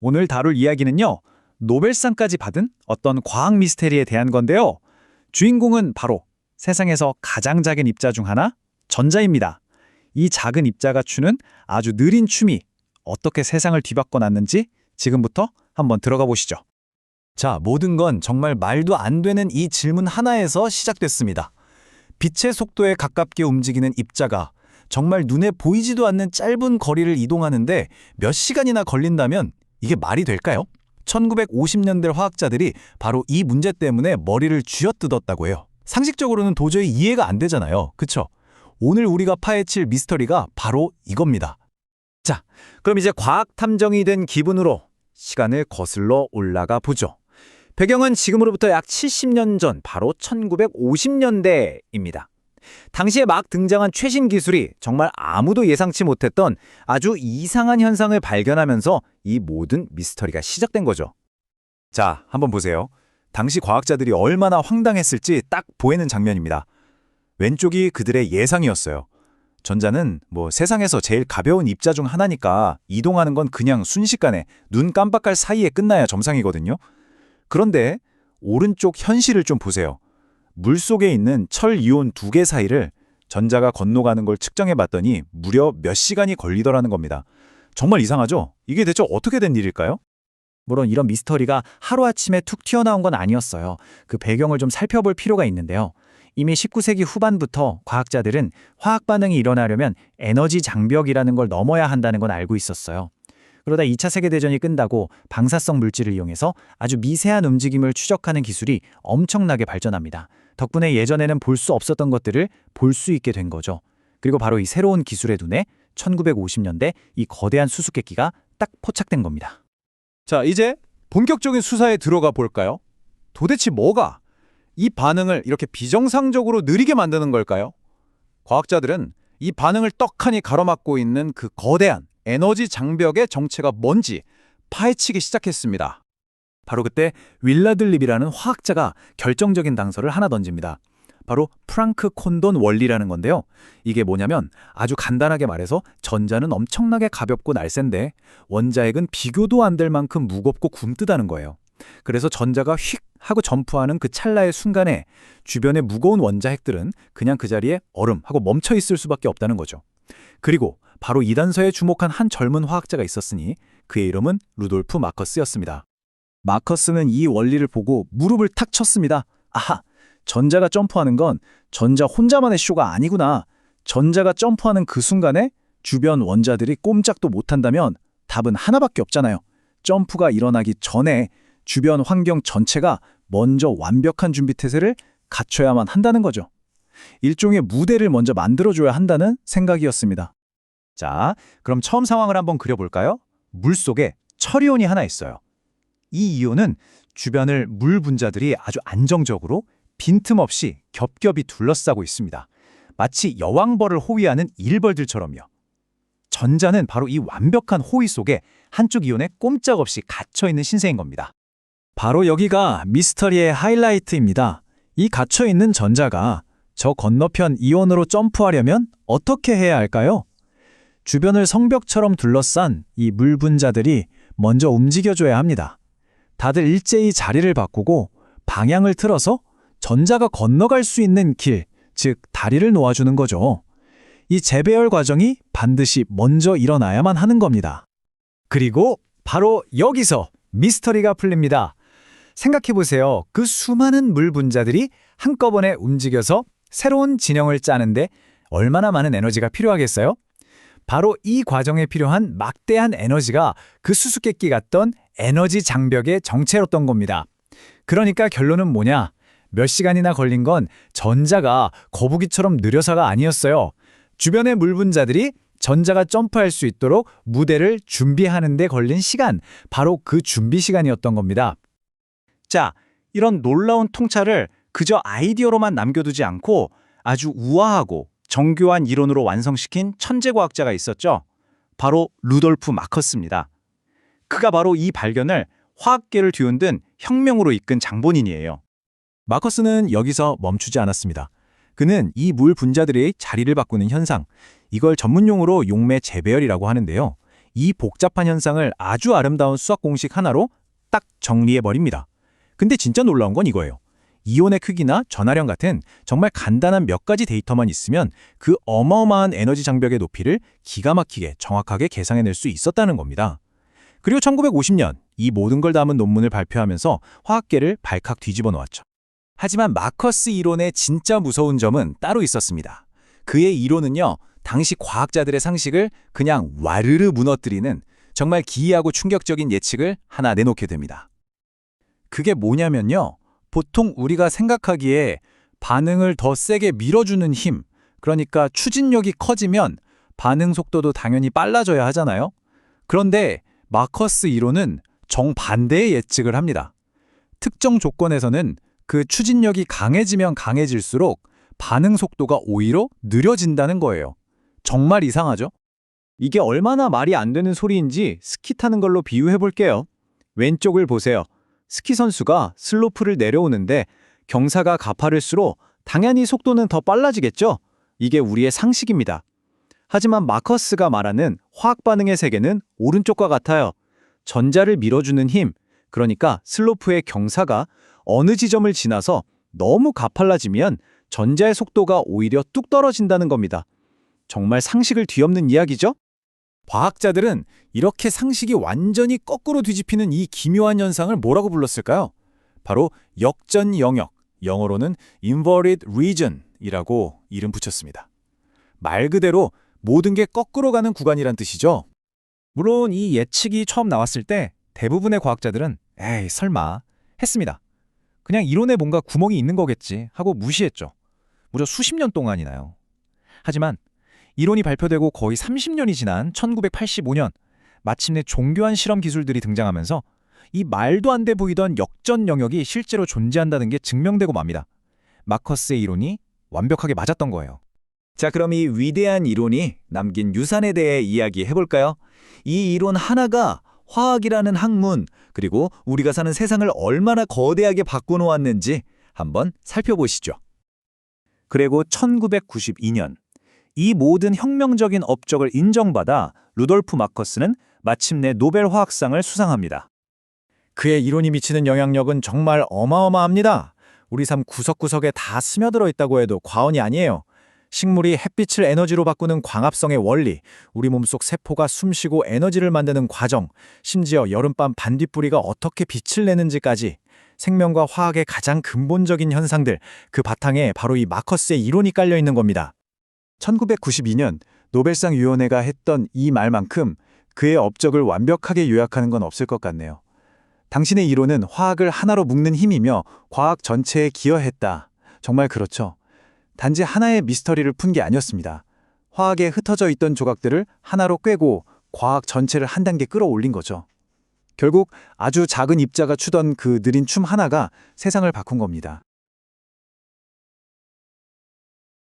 오늘 다룰 이야기는요, 노벨상까지 받은 어떤 과학 미스테리에 대한 건데요. 주인공은 바로 세상에서 가장 작은 입자 중 하나, 전자입니다. 이 작은 입자가 추는 아주 느린 춤이 어떻게 세상을 뒤바꿔 놨는지 지금부터 한번 들어가 보시죠. 자, 모든 건 정말 말도 안 되는 이 질문 하나에서 시작됐습니다. 빛의 속도에 가깝게 움직이는 입자가 정말 눈에 보이지도 않는 짧은 거리를 이동하는데 몇 시간이나 걸린다면 이게 말이 될까요? 1950년대 화학자들이 바로 이 문제 때문에 머리를 쥐어뜯었다고 해요. 상식적으로는 도저히 이해가 안 되잖아요. 그쵸? 오늘 우리가 파헤칠 미스터리가 바로 이겁니다. 자, 그럼 이제 과학 탐정이 된 기분으로 시간을 거슬러 올라가 보죠. 배경은 지금으로부터 약 70년 전, 바로 1950년대입니다. 당시에 막 등장한 최신 기술이 정말 아무도 예상치 못했던 아주 이상한 현상을 발견하면서 이 모든 미스터리가 시작된 거죠. 자, 한번 보세요. 당시 과학자들이 얼마나 황당했을지 딱 보이는 장면입니다. 왼쪽이 그들의 예상이었어요. 전자는 세상에서 제일 가벼운 입자 중 하나니까 이동하는 건 그냥 순식간에 눈 깜빡할 사이에 끝나야 정상이거든요. 그런데 오른쪽 현실을 좀 보세요. 물속에 있는 철 이온 2개 사이를 전자가 건너가는 걸 측정해 봤더니 무려 몇 시간이 걸리더라는 겁니다. 정말 이상하죠? 이게 대체 어떻게 된 일일까요? 물론 이런 미스터리가 하루아침에 툭 튀어나온 건 아니었어요. 그 배경을 좀 살펴볼 필요가 있는데요. 이미 19세기 후반부터 과학자들은 화학 반응이 일어나려면 에너지 장벽이라는 걸 넘어야 한다는 건 알고 있었어요. 그러다 2차 세계대전이 끝나고 방사성 물질을 이용해서 아주 미세한 움직임을 추적하는 기술이 엄청나게 발전합니다. 덕분에 예전에는 볼 수 없었던 것들을 볼 수 있게 된 거죠. 그리고 바로 이 새로운 기술의 눈에 1950년대 이 거대한 수수께끼가 딱 포착된 겁니다. 자, 이제 본격적인 수사에 들어가 볼까요? 도대체 뭐가 이 반응을 이렇게 비정상적으로 느리게 만드는 걸까요? 과학자들은 이 반응을 떡하니 가로막고 있는 그 거대한 에너지 장벽의 정체가 뭔지 파헤치기 시작했습니다. 바로 그때 윌라드 립이라는 화학자가 결정적인 단서를 하나 던집니다. 바로 프랑크 콘돈 원리라는 건데요. 이게 뭐냐면 아주 간단하게 말해서 전자는 엄청나게 가볍고 날쌘데 원자핵은 비교도 안 될 만큼 무겁고 굼뜨다는 거예요. 그래서 전자가 휙 하고 점프하는 그 찰나의 순간에 주변의 무거운 원자핵들은 그냥 그 자리에 얼음 하고 멈춰 있을 수밖에 없다는 거죠. 그리고 바로 이 단서에 주목한 한 젊은 화학자가 있었으니 그의 이름은 루돌프 마커스였습니다. 마커스는 이 원리를 보고 무릎을 탁 쳤습니다. 아하! 전자가 점프하는 건 전자 혼자만의 쇼가 아니구나. 전자가 점프하는 그 순간에 주변 원자들이 꼼짝도 못한다면 답은 하나밖에 없잖아요. 점프가 일어나기 전에 주변 환경 전체가 먼저 완벽한 준비 태세를 갖춰야만 한다는 거죠. 일종의 무대를 먼저 만들어줘야 한다는 생각이었습니다. 자, 그럼 처음 상황을 한번 그려볼까요? 물속에 철이온이 하나 있어요. 이 이온은 주변을 물 분자들이 아주 안정적으로 빈틈없이 겹겹이 둘러싸고 있습니다. 마치 여왕벌을 호위하는 일벌들처럼요. 전자는 바로 이 완벽한 호위 속에 한쪽 이온에 꼼짝없이 갇혀있는 신세인 겁니다. 바로 여기가 미스터리의 하이라이트입니다. 이 갇혀있는 전자가 저 건너편 이온으로 점프하려면 어떻게 해야 할까요? 주변을 성벽처럼 둘러싼 이 물 분자들이 먼저 움직여줘야 합니다. 다들 일제히 자리를 바꾸고 방향을 틀어서 전자가 건너갈 수 있는 길, 즉 다리를 놓아주는 거죠. 이 재배열 과정이 반드시 먼저 일어나야만 하는 겁니다. 그리고 바로 여기서 미스터리가 풀립니다. 생각해보세요. 그 수많은 물 분자들이 한꺼번에 움직여서 새로운 진영을 짜는데 얼마나 많은 에너지가 필요하겠어요? 바로 이 과정에 필요한 막대한 에너지가 그 수수께끼 같던 에너지 장벽의 정체였던 겁니다. 그러니까 결론은 뭐냐? 몇 시간이나 걸린 건 전자가 거북이처럼 느려서가 아니었어요. 주변의 물 분자들이 전자가 점프할 수 있도록 무대를 준비하는 데 걸린 시간, 바로 그 준비 시간이었던 겁니다. 자, 이런 놀라운 통찰을 그저 아이디어로만 남겨두지 않고 아주 우아하고 정교한 이론으로 완성시킨 천재과학자가 있었죠. 바로 루돌프 마커스입니다. 그가 바로 이 발견을 화학계를 뒤흔든 혁명으로 이끈 장본인이에요. 마커스는 여기서 멈추지 않았습니다. 그는 이 물 분자들의 자리를 바꾸는 현상, 이걸 전문용어로 용매 재배열이라고 하는데요. 이 복잡한 현상을 아주 아름다운 수학 공식 하나로 딱 정리해버립니다. 근데 진짜 놀라운 건 이거예요. 이온의 크기나 전하량 같은 정말 간단한 몇 가지 데이터만 있으면 그 어마어마한 에너지 장벽의 높이를 기가 막히게 정확하게 계산해낼 수 있었다는 겁니다. 그리고 1950년 이 모든 걸 담은 논문을 발표하면서 화학계를 발칵 뒤집어 놓았죠. 하지만 마커스 이론의 진짜 무서운 점은 따로 있었습니다. 그의 이론은요, 당시 과학자들의 상식을 그냥 와르르 무너뜨리는 정말 기이하고 충격적인 예측을 하나 내놓게 됩니다. 그게 뭐냐면요, 보통 우리가 생각하기에 반응을 더 세게 밀어주는 힘, 그러니까 추진력이 커지면 반응 속도도 당연히 빨라져야 하잖아요. 그런데 마커스 이론은 정반대의 예측을 합니다. 특정 조건에서는 그 추진력이 강해지면 강해질수록 반응 속도가 오히려 느려진다는 거예요. 정말 이상하죠? 이게 얼마나 말이 안 되는 소리인지 스키 타는 걸로 비유해 볼게요. 왼쪽을 보세요. 스키 선수가 슬로프를 내려오는데 경사가 가파를수록 당연히 속도는 더 빨라지겠죠? 이게 우리의 상식입니다. 하지만 마커스가 말하는 화학 반응의 세계는 오른쪽과 같아요. 전자를 밀어주는 힘, 그러니까 슬로프의 경사가 어느 지점을 지나서 너무 가팔라지면 전자의 속도가 오히려 뚝 떨어진다는 겁니다. 정말 상식을 뒤엎는 이야기죠? 과학자들은 이렇게 상식이 완전히 거꾸로 뒤집히는 이 기묘한 현상을 뭐라고 불렀을까요? 바로 역전 영역, 영어로는 inverted region이라고 이름 붙였습니다. 말 그대로 모든 게 거꾸로 가는 구간이란 뜻이죠. 물론 이 예측이 처음 나왔을 때 대부분의 과학자들은 에이 설마 했습니다. 그냥 이론에 뭔가 구멍이 있는 거겠지 하고 무시했죠. 무려 수십 년 동안이나요. 하지만 이론이 발표되고 거의 30년이 지난 1985년 마침내 정교한 실험 기술들이 등장하면서 이 말도 안 돼 보이던 역전 영역이 실제로 존재한다는 게 증명되고 맙니다. 마커스의 이론이 완벽하게 맞았던 거예요. 자, 그럼 이 위대한 이론이 남긴 유산에 대해 이야기해볼까요? 이 이론 하나가 화학이라는 학문, 그리고 우리가 사는 세상을 얼마나 거대하게 바꿔놓았는지 한번 살펴보시죠. 그리고 1992년 이 모든 혁명적인 업적을 인정받아 루돌프 마커스는 마침내 노벨 화학상을 수상합니다. 그의 이론이 미치는 영향력은 정말 어마어마합니다. 우리 삶 구석구석에 다 스며들어 있다고 해도 과언이 아니에요. 식물이 햇빛을 에너지로 바꾸는 광합성의 원리, 우리 몸속 세포가 숨쉬고 에너지를 만드는 과정, 심지어 여름밤 반딧불이가 어떻게 빛을 내는지까지 생명과 화학의 가장 근본적인 현상들, 그 바탕에 바로 이 마커스의 이론이 깔려 있는 겁니다. 1992년 노벨상 위원회가 했던 이 말만큼 그의 업적을 완벽하게 요약하는 건 없을 것 같네요. 당신의 이론은 화학을 하나로 묶는 힘이며 과학 전체에 기여했다. 정말 그렇죠. 단지 하나의 미스터리를 푼 게 아니었습니다. 화학에 흩어져 있던 조각들을 하나로 꿰고 과학 전체를 한 단계 끌어올린 거죠. 결국 아주 작은 입자가 추던 그 느린 춤 하나가 세상을 바꾼 겁니다.